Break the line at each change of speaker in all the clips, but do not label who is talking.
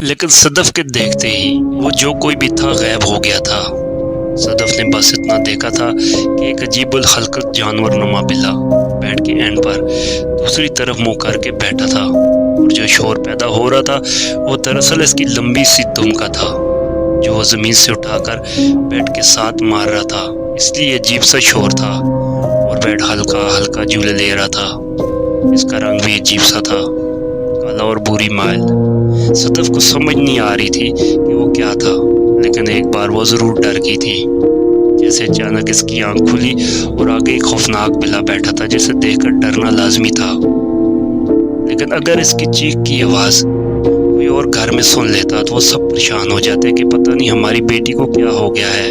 لیکن صدف کے دیکھتے ہی وہ جو کوئی بھی تھا غائب ہو گیا تھا۔ صدف نے بس اتنا دیکھا تھا کہ ایک عجیب الخلقت جانور نما بلا بیڈ کے اینڈ پر دوسری طرف منہ کر کے بیٹھا تھا، اور جو شور پیدا ہو رہا تھا وہ دراصل اس کی لمبی سی دم کا تھا جو وہ زمین سے اٹھا کر بیڈ کے ساتھ مار رہا تھا۔ اس لیے عجیب سا شور تھا اور بیڈ ہلکا ہلکا جھولے لے رہا تھا۔ اس کا رنگ بھی عجیب سا تھا، کالا اور بری مائل۔ صدف کو سمجھ نہیں آ رہی تھی کہ وہ کیا تھا، لیکن ایک بار وہ ضرور ڈر گئی تھی، جیسے اچانک اس کی آنکھ کھلی اور آگے ایک خوفناک بلا بیٹھا تھا جسے دیکھ کر ڈرنا لازمی تھا۔ لیکن اگر اس کی چیخ کی آواز کوئی اور گھر میں سن لیتا تو وہ سب پریشان ہو جاتے کہ پتہ نہیں ہماری بیٹی کو کیا ہو گیا ہے۔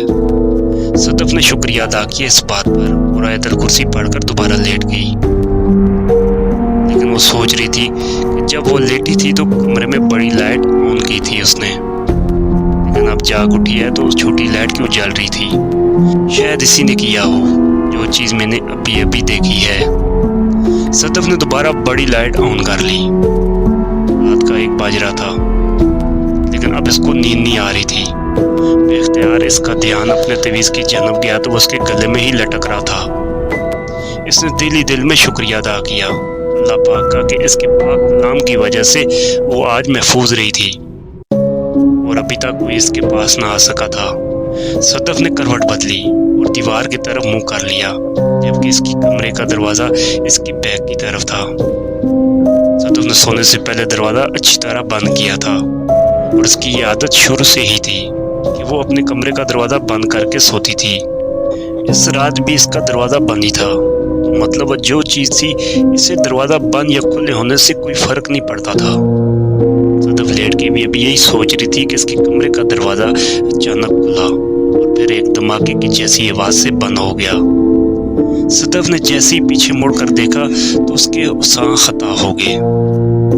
صدف نے شکریہ ادا کیا اس بات پر اور آیت الکرسی پڑھ کر دوبارہ لیٹ گئی۔ لیکن وہ سوچ رہی تھی کہ جب وہ لیٹی تھی تو کمرے میں بڑی لائٹ آن کی تھی اس نے، لیکن اب جاگ اٹھی ہے تو چھوٹی لائٹ کیوں جل رہی تھی؟ شاید اسی نے کیا ہو جو چیز میں نے ابھی دیکھی ہے۔ صدف نے دوبارہ بڑی لائٹ آن کر لی۔ رات کا 1 بج رہا تھا، لیکن اب اس کو نیند نہیں آ رہی تھی۔ بے اختیار اس کا دھیان اپنے تعویذ کی جانب گیا تو وہ اس کے گلے میں ہی لٹک رہا تھا۔ اس نے دل ہی دل میں شکریہ ادا کیا اللہ پاک کا کہ اس کے پاک کلام کی وجہ سے وہ آج محفوظ رہی تھی اور ابھی تک کوئی اس کے پاس نہ آ سکا تھا۔ صدف نے کروٹ بدلی اور دیوار کی طرف منہ کر لیا، جبکہ اس کی کمرے کا دروازہ اس کی بیک کی طرف تھا۔ صدف نے سونے سے پہلے دروازہ اچھی طرح بند کیا تھا، اور اس کی یہ عادت شروع سے ہی تھی کہ وہ اپنے کمرے کا دروازہ بند کر کے سوتی تھی۔ اس رات بھی اس کا دروازہ بند ہی تھا، تو مطلب جو چیز تھی اسے دروازہ بند یا کھلے ہونے سے کوئی فرق نہیں پڑتا تھا۔ صدف لیٹ کے بھی ابھی یہی سوچ رہی تھی کہ اس کے کمرے کا دروازہ اچانک کھلا اور پھر ایک دھماکے کی جیسی آواز سے بند ہو گیا۔ صدف نے جیسے ہی پیچھے مڑ کر دیکھا تو اس کے سانس خطا ہو گئے۔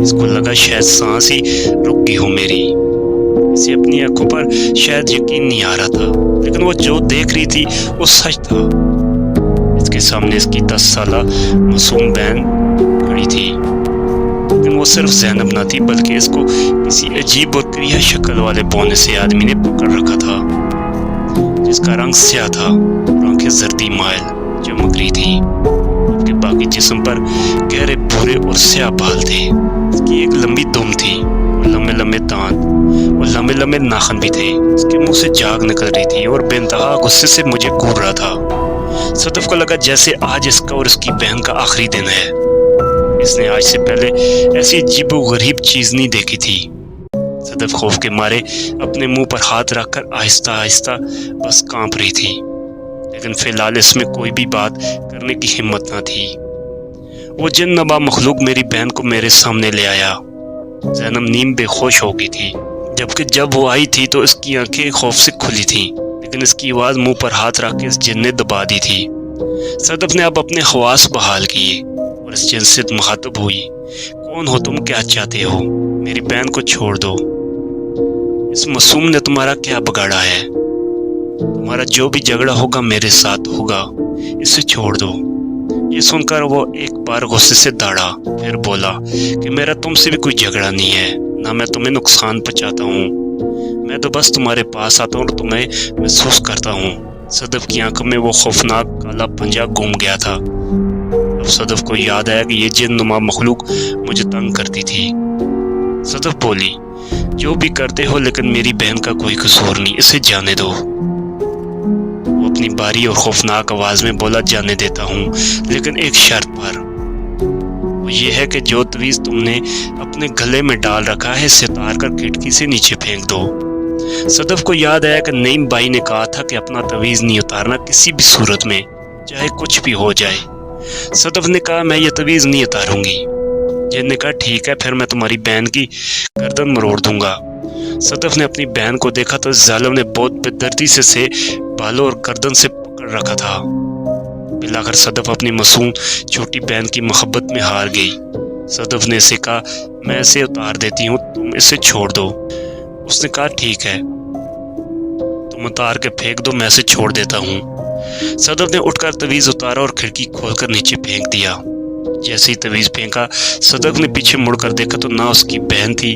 اس کو لگا شاید سانس ہی رک گئی ہو میری۔ اسے اپنی آنکھوں پر شاید یقین نہیں آ رہا تھا، لیکن وہ جو دیکھ رہی تھی وہ سچ تھا۔ اس کے سامنے اس کی 10 سالہ معصوم بہن کھڑی تھی، لیکن وہ صرف زینب نہ تھی بلکہ اس کو کسی عجیب اور کریا شکل والے بونے سے آدمی نے پکڑ رکھا تھا، جس کا رنگ سیاہ تھا اور آنکھیں زردی مائل چمک رہی تھی، جبکہ باقی جسم پر گہرے بھورے اور سیاہ بال تھے۔ اس کی ایک لمبی دم تھی اور لمبے لمبے دانت اور لمبے لمبے ناخن بھی تھے۔ اس کے منہ سے جاگ نکل رہی تھی اور بے انتہا غصے سے مجھے گھور رہا تھا۔ صدف کو لگا جیسے آج اس کا اور اس کی بہن کا آخری دن ہے۔ اس نے آج سے پہلے ایسی عجیب و غریب چیز نہیں دیکھی تھی۔ صدف خوف کے مارے اپنے منہ پر ہاتھ رکھ کر آہستہ آہستہ بس کانپ رہی تھی، لیکن فی الحال اس میں کوئی بھی بات کرنے کی ہمت نہ تھی۔ وہ جن نما مخلوق میری بہن کو میرے سامنے لے آیا۔ زینب نیم بے ہوش ہو گئی تھی، جبکہ جب وہ آئی تھی تو اس کی آنکھیں خوف سے کھلی تھیں، لیکن اس کی آواز منہ پر ہاتھ رکھ کے اس جن نے دبا دی تھی۔ صدف نے اب اپنے حواس بحال کیے اور اس جن سے مخاطب ہوئی، کون ہو تم، کیا چاہتے ہو؟ میری بہن کو چھوڑ دو۔ اس معصوم نے تمہارا کیا بگاڑا ہے؟ تمہارا جو بھی جھگڑا ہوگا میرے ساتھ ہوگا، اسے چھوڑ دو۔ یہ سن کر وہ ایک بار غصے سے داڑا، پھر بولا کہ میرا تم سے بھی کوئی جھگڑا نہیں ہے، نہ میں تمہیں نقصان پہنچاتا ہوں، میں تو بس تمہارے پاس آتا ہوں اور تمہیں محسوس کرتا ہوں۔ صدف کی آنکھوں میں وہ خوفناک کالا پنجہ گم گیا تھا۔ اب صدف کو یاد آیا کہ یہ جن نما مخلوق مجھے تنگ کرتی تھی۔ صدف بولی، جو بھی کرتے ہو لیکن میری بہن کا کوئی قصور نہیں، اسے جانے دو۔ وہ اپنی باری اور خوفناک آواز میں بولا، جانے دیتا ہوں، لیکن ایک شرط پر۔ وہ یہ ہے کہ جو تعویذ تم نے اپنے گلے میں ڈال رکھا ہے اسے اتار کر کھڑکی سے نیچے پھینک دو۔ صدف کو یاد آیا کہ نعیم بھائی نے کہا تھا کہ اپنا تعویذ نہیں اتارنا کسی بھی صورت میں، چاہے کچھ بھی ہو جائے۔ صدف نے کہا، میں یہ تعویذ نہیں اتاروں گی۔ جن نے کہا، ٹھیک ہے، پھر میں تمہاری بہن کی گردن مروڑ دوں گا۔ صدف نے اپنی بہن کو دیکھا تو اس ظالم نے بہت بے دردی سے بالوں اور گردن سے پکڑ رکھا تھا۔ بالآخر صدف اپنی معصوم چھوٹی بہن کی محبت میں ہار گئی۔ صدف نے اسے کہا، میں اسے اتار دیتی ہوں، تم اسے چھوڑ دو۔ اس نے کہا، ٹھیک ہے، تم اتار کے پھینک دو، میں اسے چھوڑ دیتا ہوں۔ صدف نے اٹھ کر تعویذ اتارا اور کھڑکی کھول کر نیچے پھینک دیا۔ جیسے ہی تعویذ پھینکا، صدف نے پیچھے مڑ کر دیکھا تو نہ اس کی بہن تھی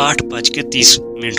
8:30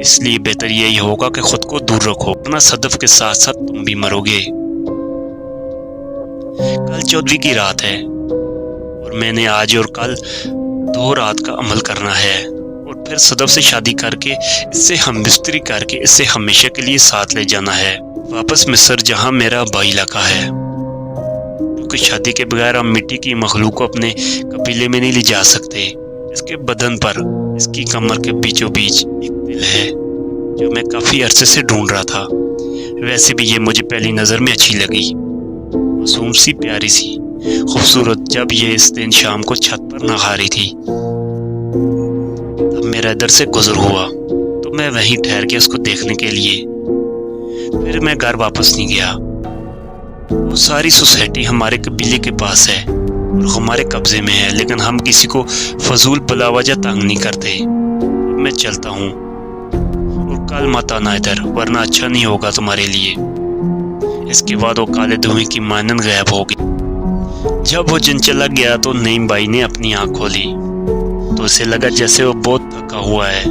اس لیے بہتر یہی ہوگا کہ خود کو دور رکھو، ورنہ صدف کے ساتھ ساتھ تم بھی مرو گے۔ کل 14ویں کی رات ہے اور میں نے آج اور کل 2 رات کا عمل کرنا ہے اور پھر صدف سے شادی کر کے اس سے ہم بستری کر کے اسے ہمیشہ کے لیے ساتھ لے جانا ہے واپس مصر، جہاں میرا آبائی علاقہ ہے، کیونکہ شادی کے بغیر ہم مٹی کی مخلوق کو اپنے قبیلے میں نہیں لے جا سکتے۔ اس کے بدن پر اس کی کمر کے بیچوں بیچ ایک دل ہے جو میں کافی عرصے سے ڈھونڈ رہا تھا۔ ویسے بھی یہ مجھے پہلی نظر میں اچھی لگی، معصوم سی، پیاری سی، خوبصورت۔ جب یہ اس دن شام کو چھت پر نہا رہی تھی تب میرا ادھر سے گزر ہوا تو میں وہیں ٹھہر گیا اس کو دیکھنے کے لیے۔ پھر میں گھر واپس نہیں گیا۔ وہ ساری سوسائٹی ہمارے قبیلے کے پاس ہے اور ہمارے قبضے میں ہے، لیکن ہم کسی کو فضول بلا وجہ تنگ نہیں کرتے۔ اب میں چلتا ہوں اور کل مت آنا ادھر، ورنہ اچھا نہیں ہوگا تمہارے لیے۔ اس کے بعد وہ کالے دھوئیں کی مانند غائب ہو گئی۔ جب وہ جن چلا گیا تو نعیم بھائی نے اپنی آنکھ کھولی تو اسے لگا جیسے وہ بہت تھکا ہوا ہے۔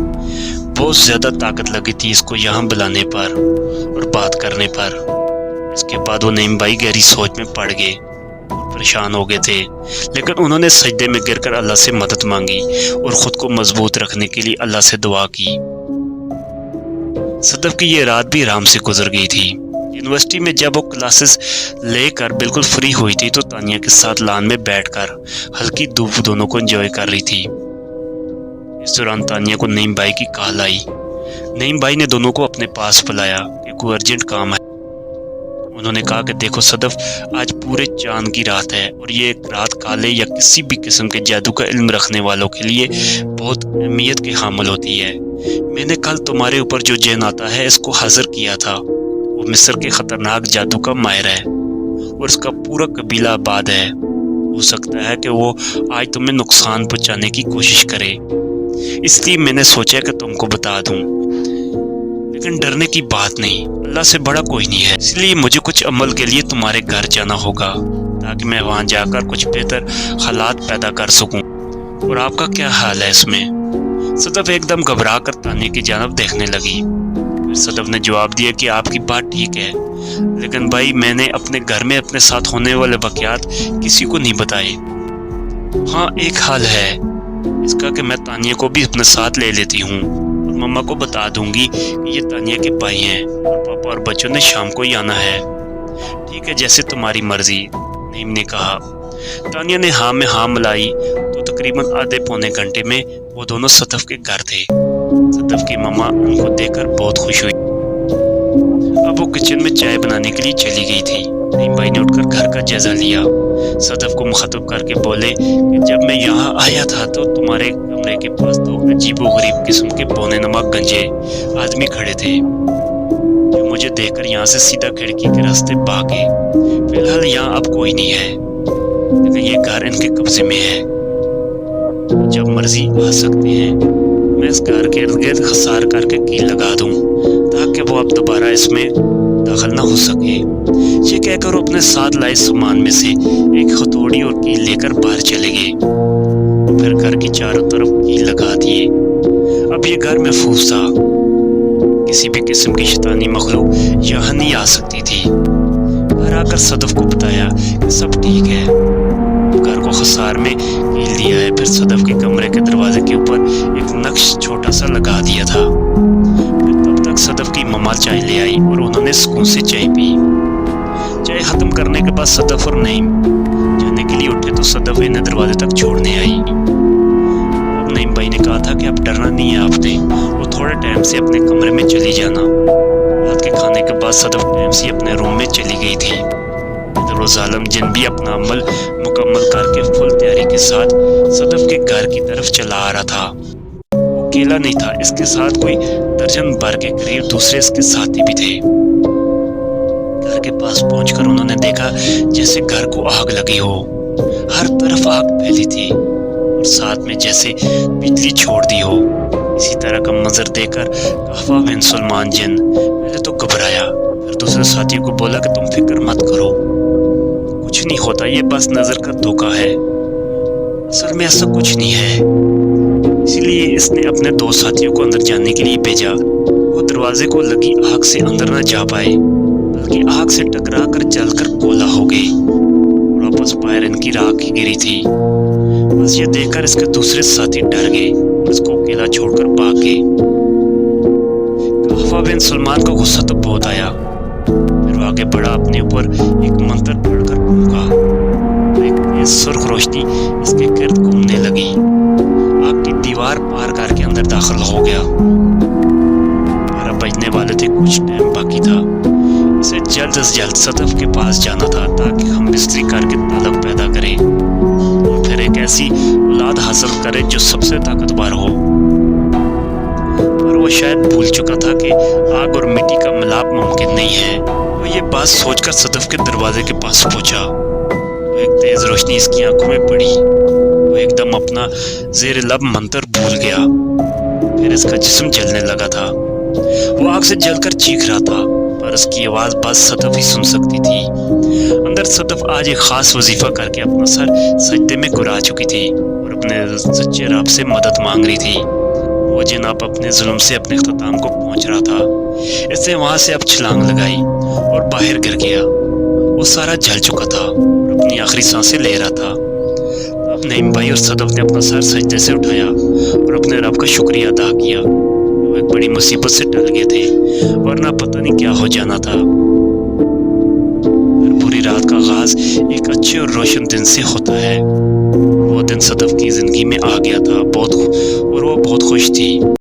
بہت زیادہ طاقت لگی تھی اس کو یہاں بلانے پر اور بات کرنے پر۔ اس کے بعد وہ نعیم بھائی گہری سوچ میں پڑ گئے، پریشان ہو گئے تھے، لیکن انہوں نے سجدے میں گر کر اللہ سے مدد مانگی اور خود کو مضبوط رکھنے کے لیے اللہ سے دعا کی۔ صدف کی یہ رات بھی آرام سے گزر گئی تھی۔ یونیورسٹی میں جب وہ کلاسز لے کر بالکل فری ہوئی تھی تو تانیہ کے ساتھ لان میں بیٹھ کر ہلکی دھوپ دونوں کو انجوائے کر رہی تھی۔ اس دوران تانیہ کو نعیم بھائی کی کال آئی۔ نعیم بھائی نے دونوں کو اپنے پاس بلایا کہ کوئی ارجنٹ کام ہے۔ انہوں نے کہا کہ دیکھو صدف، آج پورے چاند کی رات ہے اور یہ ایک رات کالے یا کسی بھی قسم کے جادو کا علم رکھنے والوں کے لیے بہت اہمیت کے حامل ہوتی ہے۔ میں نے کل تمہارے اوپر جو جن آتا ہے اس کو حاضر کیا تھا۔ وہ مصر کے خطرناک جادو کا ماہر ہے اور اس کا پورا قبیلہ آباد ہے۔ ہو سکتا ہے کہ وہ آج تمہیں نقصان پہنچانے کی کوشش کرے، اس لیے میں نے سوچا کہ تم کو بتا دوں، لیکن ڈرنے کی بات نہیں، اللہ سے بڑا کوئی نہیں ہے۔ اس لیے مجھے کچھ عمل کے لیے تمہارے گھر جانا ہوگا تاکہ میں وہاں جا کر کچھ بہتر حالات پیدا کر سکوں۔ اور آپ کا کیا حال ہے اس میں؟ صدف ایک دم گھبرا کر تانیہ کی جانب دیکھنے لگی۔ پھر صدف نے جواب دیا کہ آپ کی بات ٹھیک ہے، لیکن بھائی میں نے اپنے گھر میں اپنے ساتھ ہونے والے واقعات کسی کو نہیں بتائے۔ ہاں ایک حال ہے اس کا کہ میں تانیہ کو بھی اپنے ساتھ لے لیتی ہوں اور مما کو بتا دوں گی کہ یہ تانیہ کے بھائی ہیں اور پاپا اور بچوں نے شام کو ہی آنا ہے۔ ٹھیک ہے، جیسے تمہاری مرضی، نعیم نے کہا۔ تانیہ نے ہاں میں ہاں ملائی تو تقریباً آدھے پونے گھنٹے میں وہ دونوں صدف کے گھر تھے۔ صدف کی مما ان کو دیکھ کر بہت خوش ہوئی۔ اب وہ کچن میں چائے بنانے کے لیے چلی گئی تھی۔ نعیم بھائی نے اٹھ کر گھر کا جائزہ لیا، صدف کو مخاطب کر کے بولے کہ جب میں یہاں آیا تھا تو تمہارے کمرے کے پاس 2 عجیب و غریب قسم کے بونے نما گنجے آدمی کھڑے تھے جو مجھے دیکھ کر یہاں سے سیدھا کھڑکی کے راستے بھاگے۔ فی الحال یہاں اب کوئی نہیں ہے، لیکن یہ گھر ان کے قبضے میں ہے، جب مرضی آ سکتے ہیں۔ میں اس گھر کے ارد گرد حصار کر کے کیل لگا دوں تاکہ وہ اب دوبارہ اس میں داخل نہ ہو سکے۔ یہ کہہ کر وہ اپنے ساتھ لائے سامان میں سے ایک ہتھوڑی اور کیل لے کر باہر چلے گئے، پھر گھر کی چاروں طرف کیل لگا دیے۔ اب یہ گھر محفوظ تھا، کسی بھی قسم کی شیطانی مخلوق یہاں نہیں آ سکتی تھی۔ گھر آ کر صدف کو بتایا کہ سب ٹھیک ہے، گھر کو خسار میں کیل دیا ہے، پھر صدف کے کمرے کے دروازے کے اوپر ایک نقش چھوٹا سا لگا دیا تھا۔ پھر تب تک صدف کی مما چائے لے آئی اور انہوں نے سکون سے چائے پی۔ چائے ختم کرنے کے بعد صدف اور نعیم جانے کے لیے اٹھے تو صدف انہیں دروازے تک چھوڑنے آئی۔ اب نعیم بھائی نے کہا تھا کہ اب ڈرنا نہیں ہے آپ نے، وہ تھوڑے ٹائم سے اپنے کمرے میں چلی جانا۔ رات کے کھانے کے بعد صدف ٹائم سے اپنے روم میں چلی گئی تھی۔ ادھر وہ ظالم جن بھی اپنا عمل مکمل کر کے فل تیاری کے ساتھ صدف کے گھر کی طرف چلا آ رہا تھا۔ وہ اکیلا نہیں تھا، اس کے ساتھ کوئی درجن بھر کے قریب دوسرے اس کے ساتھی بھی تھے۔ گھر کے پاس پہنچ کر انہوں نے دیکھا جیسے گھر کو آگ لگی ہو، ہر طرف آگ پھیلی تھی اور ساتھ میں جیسے بجلی چھوڑ دی ہو۔ اسی طرح کا منظر دیکھ کر قہوہ بن سلمان جن پہلے تو گھبرایا، پھر دوسرے ساتھی کو بولا کہ تم فکر مت کرو، کچھ نہیں ہوتا، یہ بس نظر کا دھوکہ ہے، اصل میں ایسا کچھ نہیں ہے۔ اسی لیے اس نے اپنے دو ساتھیوں کو اندر جانے کے لیے بھیجا. وہ دروازے کو لگی آگ سے اندر نہ جا پائے بلکہ آگ سے ٹکرا کر جل کر کولا ہو گئی اور واپس باہر ان کی راکھ گری تھی. بس یہ دیکھ کر اس کے دوسرے ساتھی ڈر گئے اور اس کو اکیلا چھوڑ کر بھاگ گئے. قحافہ بن سلمان کو غصہ تو بہت آیا. پھر وہ آگے بڑھا, اپنے اوپر ایک منتر پڑھ کر پھونکا. ایک تیز سرخ روشنی اس کے گرد گھومنے لگی. آگ کی دیوار پار کر کے اندر داخل ہو گیا. 12 بجنے والے تھے, کچھ ٹائم باقی تھا. اسے جلد از جلد صدف کے پاس جانا تھا تاکہ ہم بستری کر کے تعلق پیدا کرے اور پھر ایک ایسی اولاد حاصل کرے جو سب سے طاقتور ہو. پر وہ شاید بھول چکا تھا کہ آگ اور مٹی کا ملاپ ممکن نہیں ہے. وہ یہ بات سوچ کر صدف کے دروازے کے پاس پہنچا. وہ ایک تیز روشنی اس کی آنکھوں میں پڑی. وہ ایک دم اپنا زیر لب منتر بھول گیا. پھر اس کا جسم جلنے لگا تھا. وہ آگ سے جل کر چیخ رہا تھا پر اس کی آواز بس صدف ہی سن سکتی تھی. اندر صدف آج ایک خاص وظیفہ کر کے اپنا سر سجدے میں گرا چکی تھی اور اپنے سچے رب سے مدد مانگ رہی تھی. وہ جناب اپنے ظلم سے اپنے اختتام کو پہنچ رہا تھا. اس نے وہاں سے اب چھلانگ لگائی اور باہر گر گیا. وہ سارا جل چکا تھا اور اپنی آخری سانسیں لے رہا تھا. اب نعیم بھائی اور صدف نے اپنا سر سجدے سے اٹھایا اور اپنے رب کا شکریہ ادا کیا. وہ ایک بڑی مصیبت سے ٹل گئے تھے ورنہ پتہ نہیں کیا ہو جانا تھا. ہر بری رات کا آغاز ایک اچھے اور روشن دن سے ہوتا ہے. وہ دن صدف کی زندگی میں آ گیا تھا اور وہ بہت خوش تھی.